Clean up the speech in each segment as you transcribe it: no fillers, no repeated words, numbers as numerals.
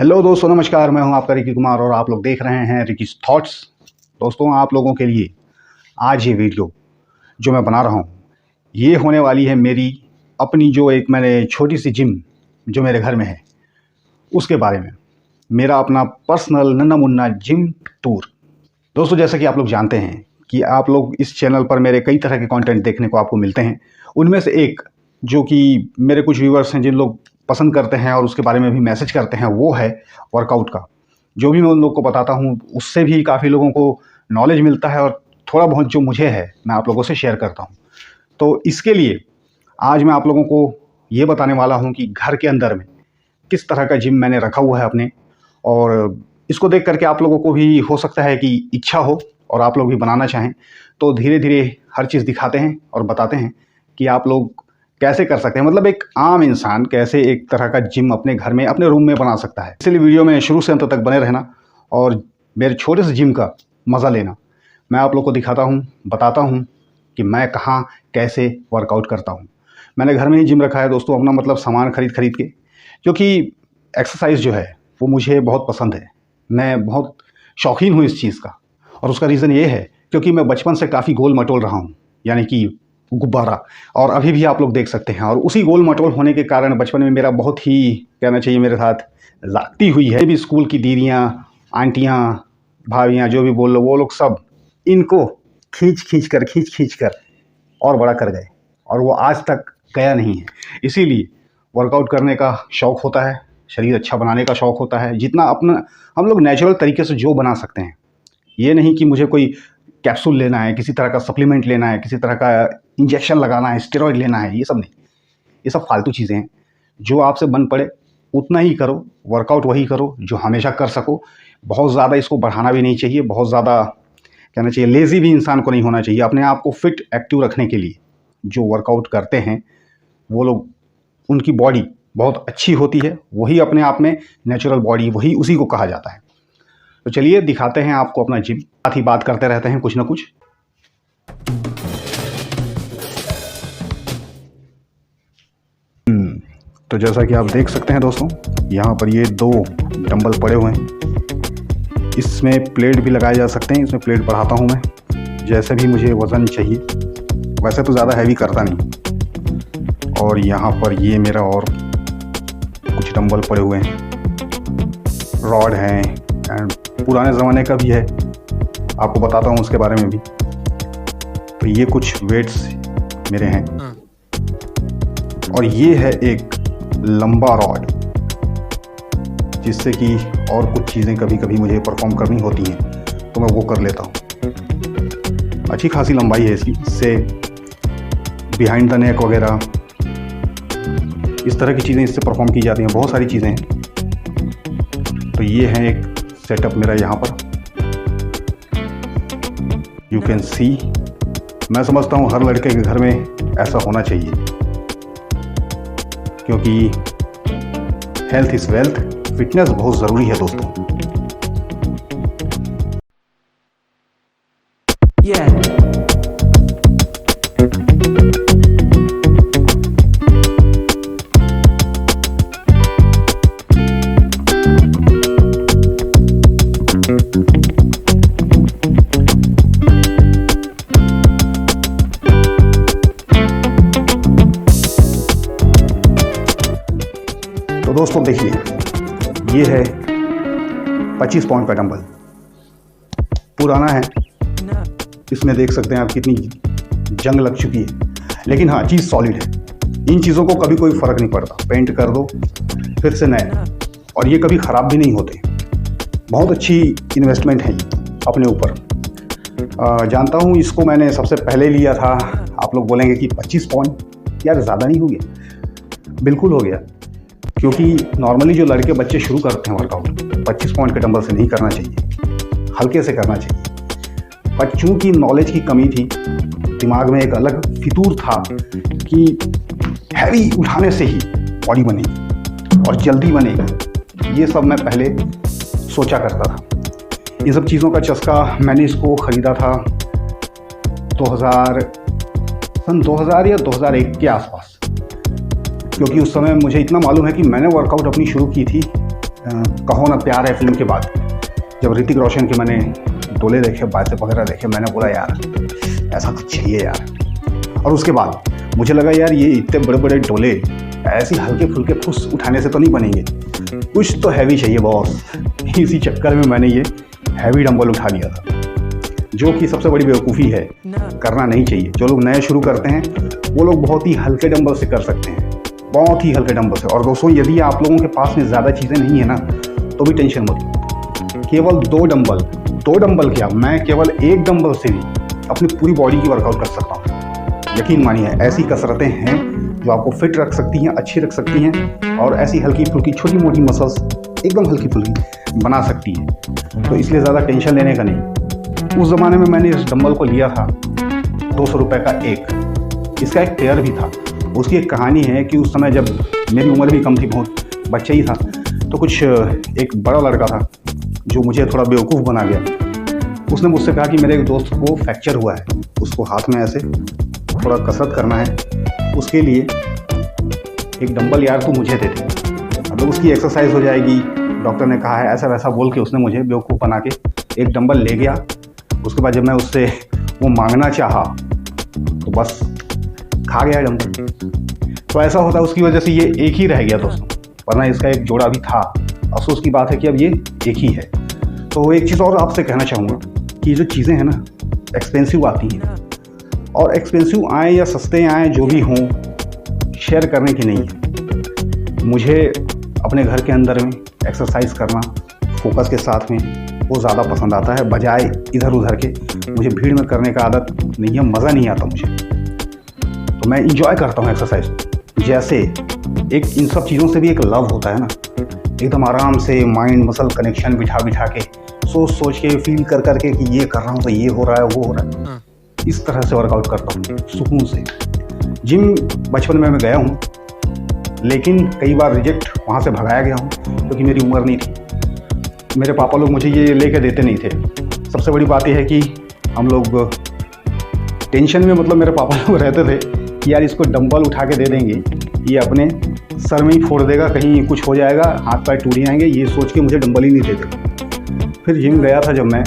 Hello दोस्तों, नमस्कार। मैं हूं आपका रिकी कुमार और आप लोग देख रहे हैं रिकीज थॉट्स। दोस्तों, आप लोगों के लिए आज ये वीडियो जो मैं बना रहा हूं, ये होने वाली है मेरी अपनी जो एक मैंने छोटी सी जिम जो मेरे घर में है उसके बारे में। मेरा अपना पर्सनल नन्ना मुन्ना जिम टूर। दोस्तों, जैसा कि आप लोग जानते हैं कि आप लोग इस चैनल पर मेरे कई तरह के कंटेंट देखने को आपको मिलते हैं। उनमें से एक जो कि मेरे कुछ व्यूवर्स हैं जिन लोग पसंद करते हैं और उसके बारे में भी मैसेज करते हैं, वो है वर्कआउट का। जो भी मैं उन लोगों को बताता हूँ उससे भी काफ़ी लोगों को नॉलेज मिलता है और थोड़ा बहुत जो मुझे है मैं आप लोगों से शेयर करता हूँ। तो इसके लिए आज मैं आप लोगों को ये बताने वाला हूँ कि घर के अंदर में किस तरह का जिम मैंने रखा हुआ है अपने, और इसको देख करके आप लोगों को भी हो सकता है कि इच्छा हो और आप लोग भी बनाना चाहें। तो धीरे धीरे हर चीज़ दिखाते हैं और बताते हैं कि आप लोग कैसे कर सकते हैं, मतलब एक आम इंसान कैसे एक तरह का जिम अपने घर में अपने रूम में बना सकता है। इसलिए वीडियो में शुरू से अंत तक बने रहना और मेरे छोटे से जिम का मज़ा लेना। मैं आप लोग को दिखाता हूँ, बताता हूँ कि मैं कहाँ कैसे वर्कआउट करता हूँ। मैंने घर में ही जिम रखा है दोस्तों, अपना मतलब सामान खरीद के, क्योंकि एक्सरसाइज जो है वो मुझे बहुत पसंद है। मैं बहुत शौकीन हूँ इस चीज़ का, और उसका रीज़न ये है क्योंकि मैं बचपन से काफ़ी गोल मटोल रहा हूँ, यानी कि गुब्बारा, और अभी भी आप लोग देख सकते हैं। और उसी गोल मटोल होने के कारण बचपन में मेरा बहुत ही, कहना चाहिए, मेरे साथ लगती हुई है। भी स्कूल की दीदियाँ, आंटियाँ, भाभियाँ, जो भी बोल लो, वो लोग सब इनको खींच कर और बड़ा कर गए, और वो आज तक गया नहीं है। इसीलिए वर्कआउट करने का शौक़ होता है, शरीर अच्छा बनाने का शौक़ होता है, जितना अपना हम लोग नेचुरल तरीके से जो बना सकते हैं। ये नहीं कि मुझे कोई कैप्सूल लेना है, किसी तरह का सप्लीमेंट लेना है, किसी तरह का इंजेक्शन लगाना है, स्टेरॉइड लेना है, ये सब नहीं। ये सब फालतू चीज़ें हैं। जो आपसे बन पड़े उतना ही करो, वर्कआउट वही करो जो हमेशा कर सको। बहुत ज़्यादा इसको बढ़ाना भी नहीं चाहिए, बहुत ज़्यादा, कहना चाहिए, लेज़ी भी इंसान को नहीं होना चाहिए। अपने आप को फिट एक्टिव रखने के लिए जो वर्कआउट करते हैं वो लोग, उनकी बॉडी बहुत अच्छी होती है। वही अपने आप में नेचुरल बॉडी, वही उसी को कहा जाता है। तो चलिए दिखाते हैं आपको अपना जिम। साथ ही बात करते रहते हैं कुछ ना कुछ। तो जैसा कि आप देख सकते हैं दोस्तों, यहाँ पर ये 2 डंबल पड़े हुए हैं। इसमें प्लेट भी लगाए जा सकते हैं। इसमें प्लेट बढ़ाता हूँ मैं जैसे भी मुझे वज़न चाहिए। वैसे तो ज़्यादा हैवी करता नहीं। और यहाँ पर ये मेरा और कुछ डंबल पड़े हुए हैं, रॉड हैं, एंड पुराने ज़माने का भी है, आपको बताता हूँ उसके बारे में भी। तो ये कुछ वेट्स मेरे हैं, और ये है एक लंबा रॉड, जिससे कि और कुछ चीज़ें कभी कभी मुझे परफॉर्म करनी होती हैं तो मैं वो कर लेता हूँ। अच्छी खासी लंबाई है इसकी। इससे बिहाइंड द नेक वगैरह इस तरह की चीज़ें इससे परफॉर्म की जाती हैं, बहुत सारी चीज़ें हैं। तो ये है एक सेटअप मेरा यहाँ पर, यू कैन सी। मैं समझता हूँ हर लड़के के घर में ऐसा होना चाहिए, क्योंकि हेल्थ इज़ वेल्थ। फिटनेस बहुत ज़रूरी है दोस्तों। तो दोस्तों देखिए, ये है 25 पाउंड का डंबल। पुराना है, इसमें देख सकते हैं आप कितनी जंग लग चुकी है, लेकिन हाँ, चीज़ सॉलिड है। इन चीज़ों को कभी कोई फ़र्क नहीं पड़ता, पेंट कर दो फिर से नए, और ये कभी ख़राब भी नहीं होते। बहुत अच्छी इन्वेस्टमेंट है अपने ऊपर। जानता हूँ इसको मैंने सबसे पहले लिया था। आप लोग बोलेंगे कि 25 पाउंड यार ज़्यादा नहीं हो गया? बिल्कुल हो गया, क्योंकि नॉर्मली जो लड़के बच्चे शुरू करते हैं वर्कआउट 25 पाउंड के डंबल से नहीं करना चाहिए, हल्के से करना चाहिए। पर चूँकि नॉलेज की कमी थी, दिमाग में एक अलग फितूर था कि हैवी उठाने से ही बॉडी बनेगी और जल्दी बनेगी। ये सब मैं पहले सोचा करता था। ये सब चीज़ों का चस्का मैंने इसको ख़रीदा था सन 2000 या 2001 के आसपास, क्योंकि उस समय मुझे इतना मालूम है कि मैंने वर्कआउट अपनी शुरू की थी कहो ना प्यार है फिल्म के बाद जब ऋतिक रोशन के मैंने डोले देखे, बाइसेप वगैरह देखे, मैंने बोला यार ऐसा कुछ चाहिए यार। और उसके बाद मुझे लगा यार ये इतने बड़े बड़े डोले ऐसे हल्के फुल्के फुस उठाने से तो नहीं बनेंगे, कुछ तो हैवी चाहिए बॉस। इसी चक्कर में मैंने ये हैवी डंबल उठा लिया था, जो कि सबसे बड़ी बेवकूफ़ी है, करना नहीं चाहिए। जो लोग नए शुरू करते हैं वो लोग बहुत ही हल्के डंबल से कर सकते हैं, बहुत ही हल्के डंबल से। और दोस्तों यदि आप लोगों के पास में ज़्यादा चीज़ें नहीं है ना तो भी टेंशन मत लो, केवल दो डंबल क्या, मैं केवल एक डंबल से भी अपनी पूरी बॉडी की वर्कआउट कर सकता हूँ। यकीन मानिए ऐसी कसरतें हैं जो आपको फिट रख सकती हैं, अच्छी रख सकती हैं, और ऐसी हल्की फुल्की छोटी मोटी मसल्स एकदम हल्की फुल्की बना सकती है। तो इसलिए ज़्यादा टेंशन लेने का नहीं। उस ज़माने में मैंने इस डंबल को लिया था 200 रुपये का एक। इसका एक पेयर भी था। उसकी एक कहानी है कि उस समय जब मेरी उम्र भी कम थी, बहुत बच्चा ही था, तो कुछ एक बड़ा लड़का था जो मुझे थोड़ा बेवकूफ़ बना गया। उसने मुझसे कहा कि मेरे एक दोस्त को फ्रैक्चर हुआ है, उसको हाथ में ऐसे थोड़ा कसरत करना है, उसके लिए एक डंबल यार तू मुझे दे दे, मतलब उसकी एक्सरसाइज हो जाएगी, डॉक्टर ने कहा है, ऐसा वैसा बोल के उसने मुझे बेवकूफ़ बना के एक डंबल ले गया। उसके बाद जब मैं उससे वो मांगना चाहा तो बस खा गया डंबल। तो ऐसा होता है, उसकी वजह से ये एक ही रह गया दोस्तों, वरना इसका एक जोड़ा भी था। अफसोस की बात है कि अब ये एक ही है। तो एक चीज़ और आपसे कहना चाहूँगा कि जो चीज़ें हैं ना एक्सपेंसिव आती हैं, और एक्सपेंसिव आए या सस्ते आए जो भी हों, शेयर करने की नहीं है। मुझे अपने घर के अंदर में एक्सरसाइज करना फोकस के साथ में वो ज़्यादा पसंद आता है, बजाय इधर उधर के। मुझे भीड़ में करने का आदत नहीं है, मज़ा नहीं आता मुझे। तो मैं इंजॉय करता हूँ एक्सरसाइज। जैसे एक इन सब चीज़ों से भी एक लव होता है ना, एकदम आराम से माइंड मसल कनेक्शन बिठा के सोच के फील कर करके कि ये कर रहा हूँ तो ये हो रहा है वो हो रहा है, इस तरह से वर्कआउट करता हूँ सुकून से। जिम बचपन में मैं गया हूँ, लेकिन कई बार रिजेक्ट वहाँ से भगाया गया हूँ क्योंकि मेरी उम्र नहीं थी। मेरे पापा लोग मुझे ये लेके देते नहीं थे। सबसे बड़ी बात यह है कि हम लोग टेंशन में, मतलब मेरे पापा लोग रहते थे कि यार इसको डंबल उठा के दे देंगे, ये अपने सर में ही फोड़ देगा, कहीं कुछ हो जाएगा, हाथ पैर टूट जाएंगे, ये सोच के मुझे डंबल ही नहीं देते। फिर जिम गया था जब मैं,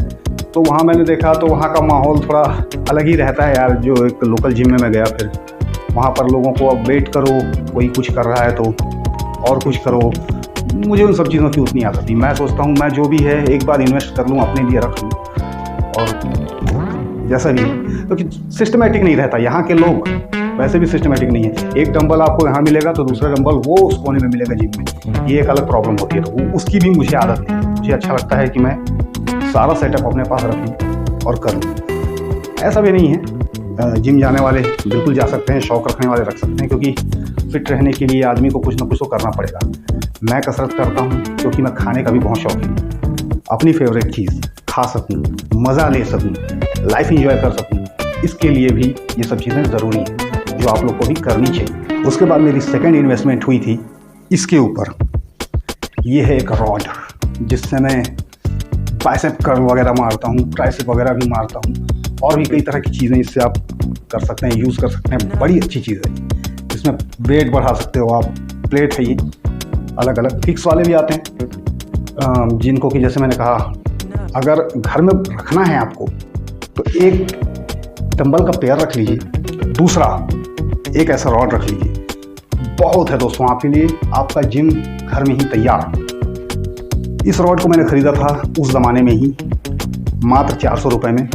तो वहाँ मैंने देखा तो वहाँ का माहौल थोड़ा अलग ही रहता है यार। जो एक लोकल जिम में मैं गया, फिर वहाँ पर लोगों को अब वेट करो, कोई कुछ कर रहा है तो और कुछ करो। मुझे उन सब चीज़ों की उतनी आदत नहीं। मैं सोचता हूँ मैं जो भी है एक बार इन्वेस्ट कर लूँ, अपने लिए रख लूँ, और जैसा भी है, क्योंकि सिस्टमेटिक नहीं रहता। यहाँ के लोग वैसे भी सिस्टमेटिक नहीं है। एक डंबल आपको यहाँ मिलेगा तो दूसरा डंबल वो उस कोने में मिलेगा जिम में, ये एक अलग प्रॉब्लम होती है। तो उसकी भी मुझे आदत है। मुझे अच्छा लगता है कि मैं सारा सेटअप अपने पास रख लूँ और कर लूँ। ऐसा भी नहीं है, जिम जाने वाले बिल्कुल जा सकते हैं, शौक़ रखने वाले रख सकते हैं, क्योंकि फिट रहने के लिए आदमी को कुछ ना कुछ तो करना पड़ेगा। मैं कसरत करता हूँ क्योंकि मैं खाने का भी बहुत शौकीन हूँ। अपनी फेवरेट चीज़ खा सकूँ, मज़ा ले सकूँ, लाइफ एंजॉय कर सकूँ, इसके लिए भी ये सब चीज़ें ज़रूरी हैं जो आप लोग को भी करनी चाहिए। उसके बाद मेरी सेकंड इन्वेस्टमेंट हुई थी इसके ऊपर। ये है एक रॉड जिससे मैं बाइसेप कर्ल वगैरह मारता हूँ, ट्राइसेप वगैरह भी मारता हूँ, और भी कई तरह की चीज़ें इससे आप कर सकते हैं, यूज़ कर सकते हैं। बड़ी अच्छी चीज़ है, इसमें वेट बढ़ा सकते हो आप। प्लेट है ये, अलग अलग फिक्स वाले भी आते हैं, जिनको कि जैसे मैंने कहा अगर घर में रखना है आपको तो एक डंबल का पेयर रख लीजिए, दूसरा एक ऐसा रॉड रख लीजिए। बहुत है दोस्तों आपके लिए, आपका जिम घर में ही तैयार। इस रॉड को मैंने ख़रीदा था उस ज़माने में ही, मात्र 400 रुपये में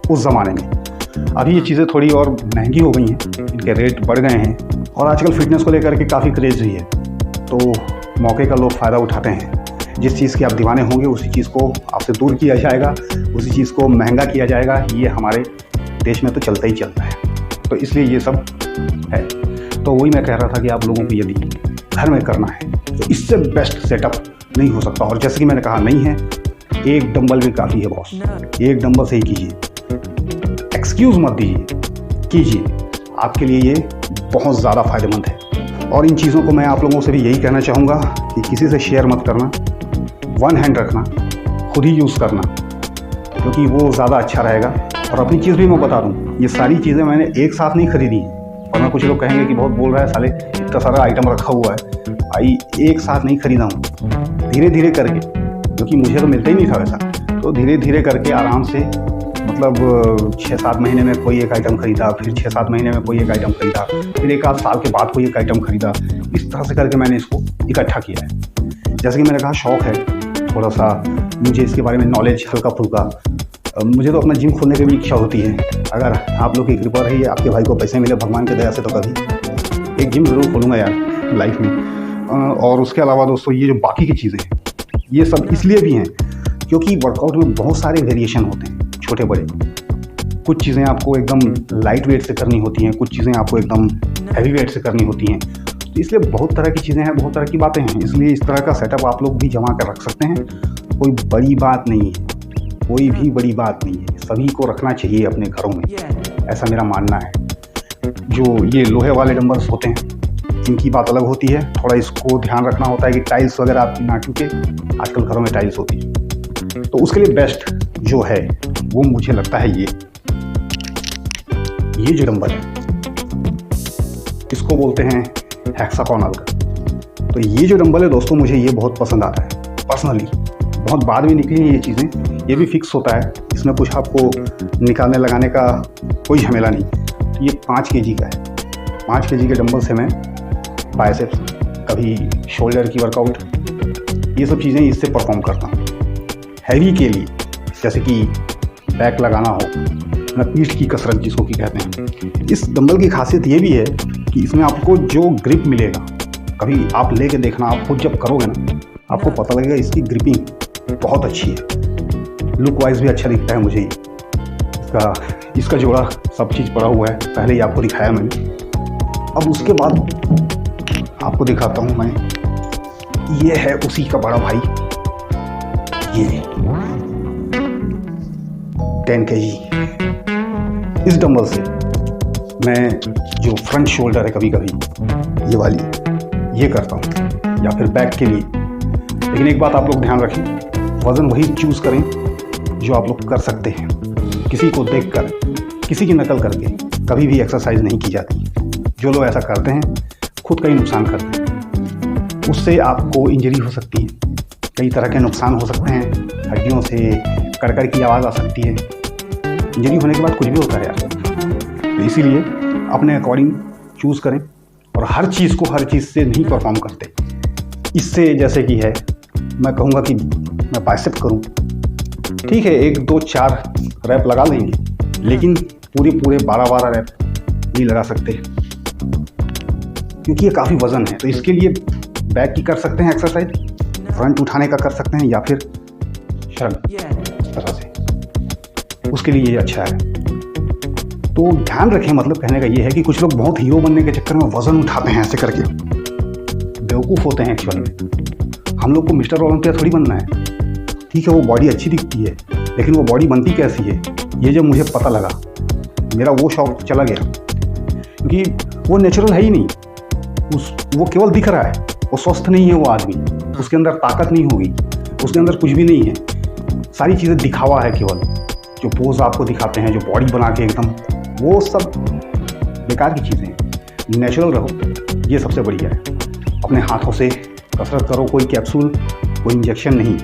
उस ज़माने में। अभी ये चीज़ें थोड़ी और महंगी हो गई हैं, इनके रेट बढ़ गए हैं, और आजकल फ़िटनेस को लेकर के काफ़ी क्रेज़ भी है। तो मौके का लोग फ़ायदा उठाते हैं। जिस चीज़ के आप दीवाने होंगे उसी चीज़ को आपसे दूर किया जाएगा, उसी चीज़ को महंगा किया जाएगा। ये हमारे देश में तो चलता ही चलता है, तो इसलिए ये सब है। तो वही मैं कह रहा था कि आप लोगों को यदि घर में करना है तो इससे बेस्ट सेटअप नहीं हो सकता। और जैसे कि मैंने कहा, नहीं है एक डंबल भी काफ़ी है बॉस, एक डंबल से ही कीजिए, एक्सक्यूज़ मत दीजिए, कीजिए। आपके लिए ये बहुत ज़्यादा फ़ायदेमंद है। और इन चीज़ों को मैं आप लोगों से भी यही कहना चाहूँगा कि किसी से शेयर मत करना, वन हैंड रखना, खुद ही यूज़ करना, क्योंकि वो ज़्यादा अच्छा रहेगा। और अपनी चीज़ भी मैं बता दूँ, ये सारी चीज़ें मैंने एक साथ नहीं खरीदी, वरना कुछ लोग कहेंगे कि बहुत बोल रहा है साले, इतना सारा आइटम रखा हुआ है। भाई एक साथ नहीं खरीदा हूँ, धीरे धीरे करके, क्योंकि मुझे तो मिलता ही नहीं था वैसा, तो धीरे धीरे करके आराम से, मतलब 6-7 महीने में कोई एक आइटम खरीदा, फिर 6-7 महीने में कोई एक आइटम खरीदा, फिर 1 आध साल के बाद कोई एक आइटम खरीदा। इस तरह से करके मैंने इसको इकट्ठा किया है। जैसे कि मैंने कहा, शौक़ है थोड़ा सा, मुझे इसके बारे में नॉलेज हल्का फुल्का। मुझे तो अपना जिम खोलने की भी इच्छा होती है। अगर आप लोग की कृपा रही है, आपके भाई को पैसे मिले भगवान की दया से, तो कभी एक जिम ज़रूर खोलूँगा यार लाइफ में। और उसके अलावा दोस्तों, ये जो बाकी की चीज़ें हैं, ये सब इसलिए भी हैं क्योंकि वर्कआउट में बहुत सारे वेरिएशन होते हैं, छोटे बड़े। कुछ चीज़ें आपको एकदम लाइट वेट से करनी होती हैं, कुछ चीज़ें आपको एकदम हैवी वेट से करनी होती हैं। तो इसलिए बहुत तरह की चीज़ें हैं, बहुत तरह की बातें हैं। इसलिए इस तरह का सेटअप आप लोग भी जमा कर रख सकते हैं। कोई बड़ी बात नहीं है, कोई भी बड़ी बात नहीं है, सभी को रखना चाहिए अपने घरों में, ऐसा मेरा मानना है। जो ये लोहे वाले डंबल्स होते हैं, इनकी बात अलग होती है। थोड़ा इसको ध्यान रखना होता है कि टाइल्स वगैरह आपकी ना टूटे। आजकल घरों में टाइल्स होती है, तो उसके लिए बेस्ट जो है वो मुझे लगता है ये जो डंबल है, इसको बोलते हैं हेक्सागोनल का। तो ये जो डंबल है दोस्तों, मुझे ये बहुत पसंद आता है पर्सनली। बहुत बाद में निकली हैं ये चीज़ें, ये भी फिक्स होता है, इसमें कुछ आपको निकालने लगाने का कोई झमेला नहीं। तो ये 5 केजी का है। 5 केजी के डंबल से मैं बाइसेप्स, कभी शोल्डर की वर्कआउट, ये सब चीज़ें इससे परफॉर्म करता हूँ। हैवी के लिए, जैसे कि बैक लगाना हो, ना पीठ की कसरत जिसको कि कहते हैं। इस डंबल की खासियत ये भी है कि इसमें आपको जो ग्रिप मिलेगा, कभी आप लेके देखना, आप खुद जब करोगे ना, आपको पता लगेगा इसकी ग्रिपिंग बहुत अच्छी है। लुक वाइज भी अच्छा दिखता है मुझे। इसका जोड़ा सब चीज़ पड़ा हुआ है, पहले ही आपको दिखाया मैंने। अब उसके बाद आपको दिखाता हूँ मैं, ये है उसी का बड़ा भाई, ये 10 केजी। इस डंबल से मैं जो फ्रंट शोल्डर है, कभी कभी ये वाली ये करता हूँ, या फिर बैक के लिए। लेकिन एक बात आप लोग ध्यान रखें, वज़न वही चूज़ करें जो आप लोग कर सकते हैं। किसी को देखकर, किसी की नकल करके कभी भी एक्सरसाइज नहीं की जाती। जो लोग ऐसा करते हैं खुद का ही नुकसान करते हैं। उससे आपको इंजरी हो सकती है, कई तरह के नुकसान हो सकते हैं, हड्डियों से कड़कड़ की आवाज़ आ सकती है। इंजरी होने के बाद कुछ भी होता है यार। तो इसीलिए अपने अकॉर्डिंग चूज़ करें, और हर चीज़ को हर चीज़ से नहीं परफॉर्म करते। इससे जैसे कि है, मैं कहूँगा कि मैं बाइसेप करूँ, ठीक है, 1 2 4 रैप लगा लेंगे, लेकिन पूरे 12-12 रैप नहीं लगा सकते, क्योंकि ये काफ़ी वज़न है। तो इसके लिए बैक की कर सकते हैं एक्सरसाइज, फ्रंट उठाने का कर सकते हैं, या फिर शर्ट इस तरह से, उसके लिए ये अच्छा है। तो ध्यान रखें, मतलब कहने का ये है कि कुछ लोग बहुत हीरो बनने के चक्कर में वज़न उठाते हैं ऐसे करके, बेवकूफ़ होते हैं एक्चुअल में। हम लोग को मिस्टर ओलंपिया थोड़ी बनना है। ठीक है, वो बॉडी अच्छी दिखती है, लेकिन वो बॉडी बनती कैसी है, ये जब मुझे पता लगा, मेरा वो शौक चला गया। क्योंकि वो नेचुरल है ही नहीं, वो केवल दिख रहा है, वो स्वस्थ नहीं है वो आदमी, उसके अंदर ताकत नहीं होगी, उसके अंदर कुछ भी नहीं है, सारी चीज़ें दिखावा है केवल। जो पोज आपको दिखाते हैं, जो बॉडी बना के एकदम, वो सब बेकार की चीज़ें हैं। नेचुरल रहो, ये सबसे बढ़िया है। अपने हाथों से कसरत करो, कोई कैप्सूल, कोई इंजेक्शन नहीं,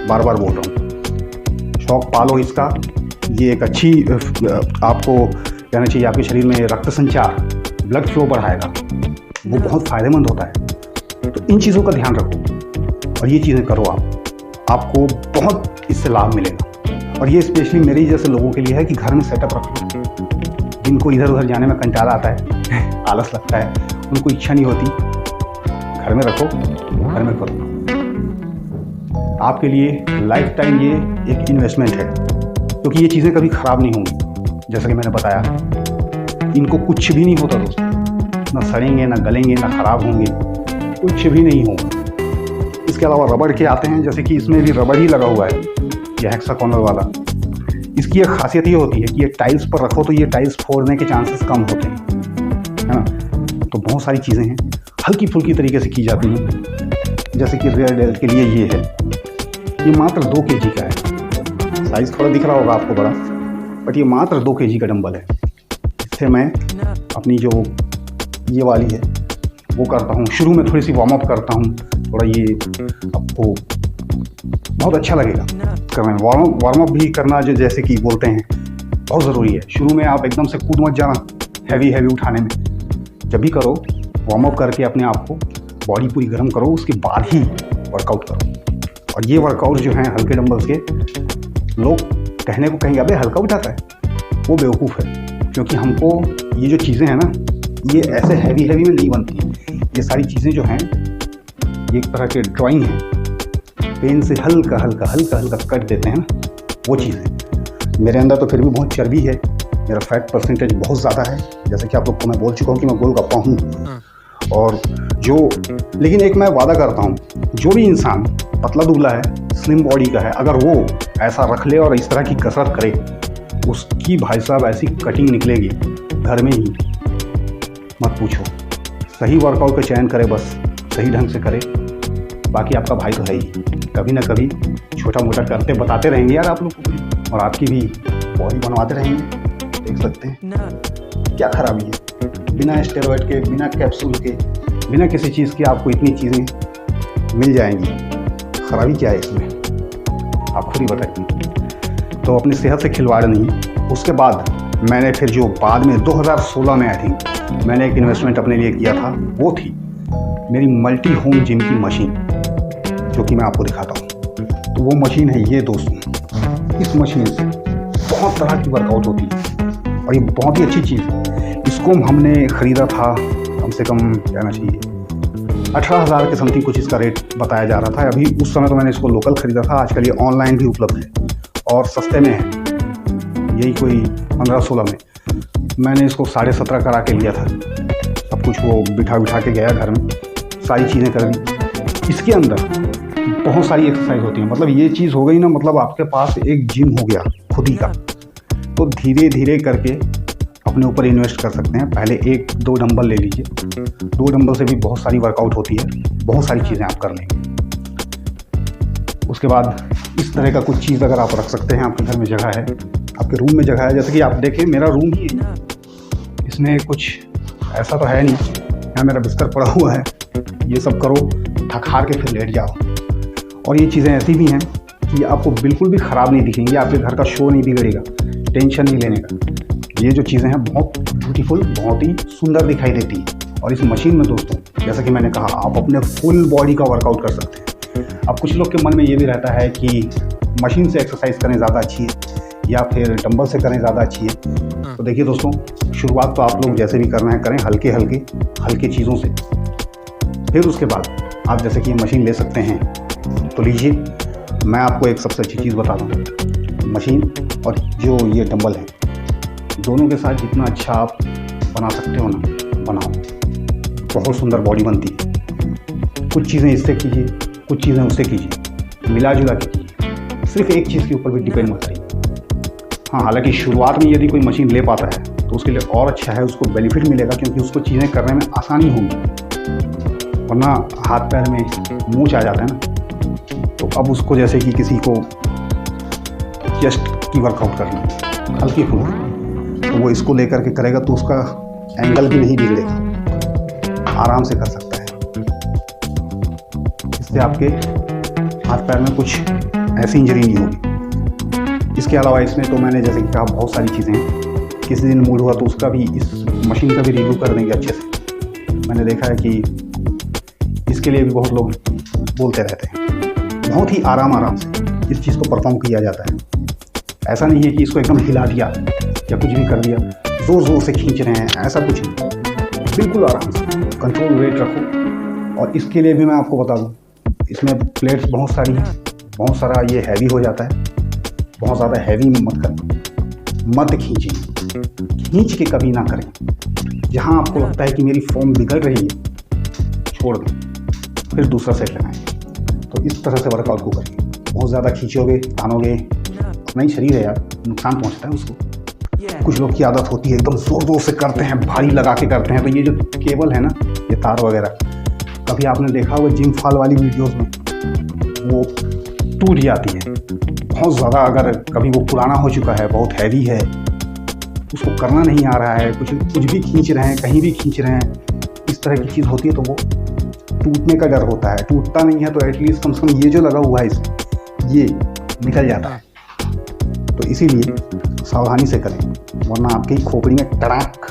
बार बार बोल रहा हूँ। शौक पालो इसका, ये एक अच्छी आपको कहना चाहिए, आपके शरीर में रक्त संचार, ब्लड फ्लो बढ़ाएगा, वो बहुत फ़ायदेमंद होता है। तो इन चीज़ों का ध्यान रखो और ये चीज़ें करो आपको बहुत इससे लाभ मिलेगा। और ये स्पेशली मेरे जैसे लोगों के लिए है कि घर में सेटअप रख लो, जिनको इधर उधर जाने में कंटाला आता है आलस लगता है, उनको इच्छा नहीं होती, घर में रखो, घर में करो। आपके लिए लाइफ टाइम ये एक इन्वेस्टमेंट है, क्योंकि ये चीज़ें कभी ख़राब नहीं होंगी। जैसा कि मैंने बताया, इनको कुछ भी नहीं होता दोस्तों, ना सड़ेंगे, ना गलेंगे, ना ख़राब होंगे, कुछ भी नहीं होगा। इसके अलावा रबड़ के आते हैं, जैसे कि इसमें भी रबड़ ही लगा हुआ है, ये हेक्सागोनल वाला। इसकी एक खासियत ये होती है कि ये टाइल्स पर रखो तो ये टाइल्स फोड़ने के चांसेस कम होते हैं, है ना। तो बहुत सारी चीज़ें हैं, हल्की फुल्की तरीके से की जाती हैं। जैसे कि रेयर डेल के लिए ये है, ये मात्र 2 केजी का है। साइज़ थोड़ा दिख रहा होगा आपको बड़ा, बट ये मात्र 2 केजी का डंबल है। इससे मैं अपनी जो ये वाली है वो करता हूँ। शुरू में थोड़ी सी वार्म अप करता हूँ, थोड़ा ये आपको बहुत अच्छा लगेगा करने में। वार्म अप भी करना जो जैसे कि बोलते हैं बहुत ज़रूरी है। शुरू में आप एकदम से कूद मत जाना हैवी उठाने में। जब भी करो वार्म अप करके अपने आप को बॉडी पूरी गर्म करो, उसके बाद ही वर्कआउट करो। और ये वर्कआउट जो है हल्के डंबल्स के, लोग कहने को कहेंगे अबे हल्का उठाता है, वो बेवकूफ़ है। क्योंकि हमको ये जो चीज़ें हैं ना, ये ऐसे हैवी में नहीं बनती। ये सारी चीज़ें जो हैं ये एक तरह के ड्राइंग है, पेन से हल्का कट देते हैं ना, वो चीज़ है। मेरे अंदर तो फिर भी बहुत चर्बी है, मेरा फैट परसेंटेज बहुत ज़्यादा है, जैसे कि आप लोग को मैं बोल चुका हूँ कि मैं गोलगप्पा हूँ। और लेकिन एक मैं वादा करता हूँ, जो भी इंसान पतला दुबला है, स्लिम बॉडी का है, अगर वो ऐसा रख ले और इस तरह की कसरत करे, उसकी भाई साहब ऐसी कटिंग निकलेगी घर में ही, मत पूछो। सही वर्कआउट का चयन करे, बस सही ढंग से करे। बाकी आपका भाई तो है ही, कभी ना कभी छोटा मोटा करते बताते रहेंगे यार आप लोग को, और आपकी भी बॉडी बनवाते रहेंगे। देख सकते हैं क्या खराबी है, बिना स्टेरॉइड के, बिना कैप्सूल के, बिना किसी चीज़ के आपको इतनी चीज़ें मिल जाएंगी। खराबी क्या है इसमें, आप खुद ही बताइए। तो अपनी सेहत से खिलवाड़ नहीं। उसके बाद मैंने फिर जो बाद में 2016 में आई थिंक मैंने एक इन्वेस्टमेंट अपने लिए किया था, वो थी मेरी मल्टी होम जिम की मशीन, जो कि मैं आपको दिखाता हूँ। तो वो मशीन है ये दोस्तों। इस मशीन से बहुत तरह की वर्कआउट होती है और ये बहुत ही अच्छी चीज़ है। इसको हमने ख़रीदा था कम से कम कहना चाहिए 18,000 के समथिंग कुछ इसका रेट बताया जा रहा था। अभी उस समय तो मैंने इसको लोकल ख़रीदा था, आजकल ये ऑनलाइन भी उपलब्ध है और सस्ते में है। यही कोई 15-16 में मैंने इसको 17.5 करा के लिया था। सब कुछ वो बिठा के गया घर में, सारी चीज़ें कर दी। इसके अंदर बहुत सारी एक्सरसाइज होती हैं, मतलब ये चीज़ हो गई ना, मतलब आपके पास एक जिम हो गया खुद ही का। तो धीरे धीरे करके अपने ऊपर इन्वेस्ट कर सकते हैं। पहले 1-2 डंबल ले लीजिए, 2 डंबल से भी बहुत सारी वर्कआउट होती है, बहुत सारी चीज़ें आप कर लेंगे। उसके बाद इस तरह का कुछ चीज़ अगर आप रख सकते हैं, आपके घर में जगह है, आपके रूम में जगह है, जैसे कि आप देखें मेरा रूम ही है, इसमें कुछ ऐसा तो है नहीं, यहाँ मेरा बिस्तर पड़ा हुआ है। ये सब करो, थक हार के फिर लेट जाओ। और ये चीज़ें ऐसी भी हैं कि आपको बिल्कुल भी ख़राब नहीं दिखेंगी, आपके घर का शो नहीं बिगड़ेगा, टेंशन नहीं लेने का। ये जो चीज़ें हैं बहुत ब्यूटीफुल, बहुत ही सुंदर दिखाई देती है। और इस मशीन में दोस्तों जैसा कि मैंने कहा, आप अपने फुल बॉडी का वर्कआउट कर सकते हैं। अब कुछ लोग के मन में ये भी रहता है कि मशीन से एक्सरसाइज करें ज़्यादा अच्छी है या फिर डंबल से करें ज़्यादा अच्छी है। तो देखिए दोस्तों, शुरुआत तो आप लोग जैसे भी करना है करें, हल्के चीज़ों से। फिर उसके बाद आप जैसे कि मशीन ले सकते हैं तो लीजिए। मैं आपको एक सबसे अच्छी चीज़ बताता हूँ, मशीन और जो ये डंबल है, दोनों के साथ जितना अच्छा आप बना सकते हो ना, बनाओ। बहुत सुंदर बॉडी बनती है। कुछ चीज़ें इससे कीजिए, कुछ चीज़ें उससे कीजिए, मिला जुला के कीजिए। सिर्फ एक चीज़ के ऊपर भी डिपेंड मत करिए। हाँ, हालांकि शुरुआत में यदि कोई मशीन ले पाता है तो उसके लिए और अच्छा है, उसको बेनिफिट मिलेगा, क्योंकि उसको चीज़ें करने में आसानी होगी। वरना हाथ पैर में मूंछ आ जाता है ना। तो अब उसको जैसे कि किसी को चेस्ट की वर्कआउट करना हल्की फुल्की, तो वो इसको लेकर के करेगा तो उसका एंगल भी नहीं बिगड़ेगा, आराम से कर सकता है। इससे आपके हाथ पैर में कुछ ऐसी इंजरी नहीं होगी। इसके अलावा इसमें तो मैंने जैसे कि कहा बहुत सारी चीज़ें हैं। किसी दिन मूड हुआ तो उसका भी, इस मशीन का भी रिव्यू कर देंगे अच्छे से। मैंने देखा है कि इसके लिए भी बहुत लोग बोलते रहते हैं। बहुत ही आराम से इस चीज़ को परफॉर्म किया जाता है। ऐसा नहीं है कि इसको एकदम हिला दिया या कुछ भी कर दिया, ज़ोर से खींच रहे हैं, ऐसा कुछ नहीं। बिल्कुल आराम से कंट्रोल वेट रखो। और इसके लिए भी मैं आपको बता दूँ, इसमें प्लेट्स बहुत सारी हैं, बहुत सारा ये हैवी हो जाता है। बहुत ज़्यादा हैवी मत करें, मत खींचें, खींच के कभी ना करें। जहाँ आपको लगता है कि मेरी फॉर्म बिगड़ रही है, छोड़ दें, फिर दूसरा सेट लगाएं। तो इस तरह से वर्कआउट को करें। बहुत ज़्यादा खींचोगे, तानोगे, अपना ही शरीर है यार, नुकसान पहुंचता है उसको। कुछ लोग की आदत होती है एकदम जोर से करते हैं, भारी लगा के करते हैं। तो ये जो केबल है ना, ये तार वगैरह, कभी आपने देखा होगा जिम फॉल वाली वीडियोस में, वो टूट जाती है बहुत ज़्यादा। अगर कभी वो पुराना हो चुका है, बहुत हैवी है, उसको करना नहीं आ रहा है, कुछ भी खींच रहे हैं, कहीं भी खींच रहे हैं, इस इस तरह की चीज़ होती है तो वो टूटने का डर होता है। टूटता नहीं है तो एटलीस्ट कम से कम ये जो लगा हुआ है इसमें ये निकल जाता है। तो इसीलिए सावधानी से करें, वरना आपकी खोपड़ी में टड़ाक।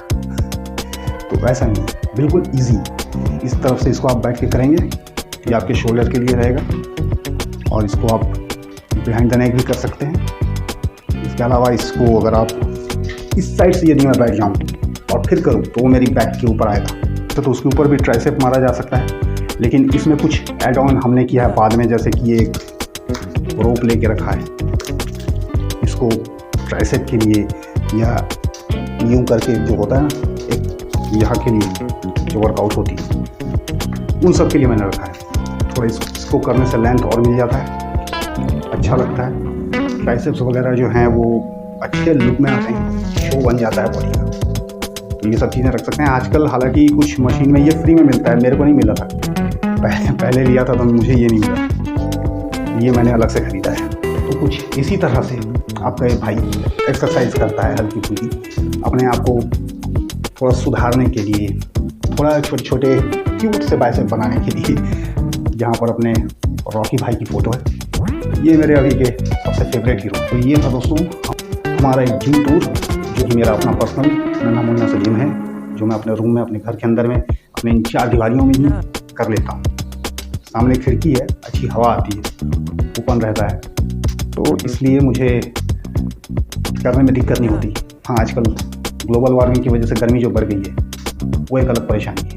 तो ऐसा नहीं, बिल्कुल इजी। इस तरफ से इसको आप बैठ के करेंगे, ये आपके शोल्डर के लिए रहेगा और इसको आप बिहाइंड द नेक भी कर सकते हैं। इसके अलावा इसको अगर आप इस साइड से यदि मैं बैठ जाऊँ और फिर करूँ तो वो मेरी बैक के ऊपर आएगा। तो उसके ऊपर भी ट्राइसेप मारा जा सकता है, लेकिन इसमें कुछ ऐड ऑन हमने किया है बाद में, जैसे कि ये एक रोप लेके रखा है इसको ट्राइसेप के लिए, या यूँ करके जो होता है ना एक यहाँ के लिए जो वर्कआउट होती है, उन सब के लिए मैंने रखा है। थोड़ा इसको करने से लेंथ और मिल जाता है, अच्छा लगता है। ट्राइसेप्स वगैरह जो हैं वो अच्छे लुक में आते हैं, शो बन जाता है बॉडी का। तो ये सब चीज़ें रख सकते हैं। आजकल हालांकि कुछ मशीन में ये फ्री में मिलता है, मेरे को नहीं मिला था। पहले लिया था तो मुझे ये नहीं मिला, ये मैंने अलग से ख़रीदा है। तो कुछ इसी तरह से आपका ये भाई एक्सरसाइज करता है हल्की फुल्की, अपने आप को थोड़ा सुधारने के लिए, थोड़ा छोटे छोटे क्यूट से बाइसेप बनाने के लिए। जहाँ पर अपने रॉकी भाई की फ़ोटो है, ये मेरे अभी के सबसे फेवरेट हीरो। तो ये था दोस्तों हमारा एक जिम टूर, जो कि मेरा अपना पर्सनल नन्हा मुन्ना सा जिम है, जो मैं अपने रूम में, अपने घर के अंदर में, अपने इन 4 दीवारियों में ही कर लेता हूँ। सामने खिड़की है, अच्छी हवा आती है, ओपन रहता है, तो इसलिए मुझे करने में दिक्कत नहीं होती। हाँ, आजकल ग्लोबल वार्मिंग की वजह से गर्मी जो बढ़ गई है वो एक अलग परेशानी है।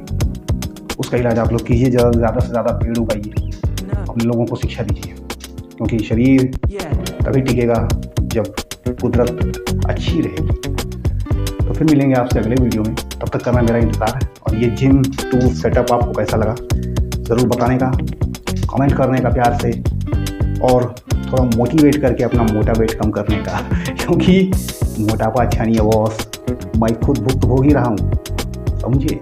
उसका इलाज आप लोग कीजिए, ज़्यादा से ज़्यादा पेड़ उगाइए, अपने लोगों को शिक्षा दीजिए, क्योंकि शरीर तभी टिकेगा जब कुदरत अच्छी रहेगी। तो फिर मिलेंगे आपसे अगले वीडियो में, तब तक करना मेरा इंतज़ार है। और ये जिम टूर सेटअप आपको कैसा लगा ज़रूर बताने का, कमेंट करने का प्यार से, और थोड़ा मोटिवेट करके अपना मोटा वेट कम करने का, क्योंकि मोटापा अच्छा नहीं है बॉस, मैं खुद भुगत भोग ही रहा हूँ, समझिए।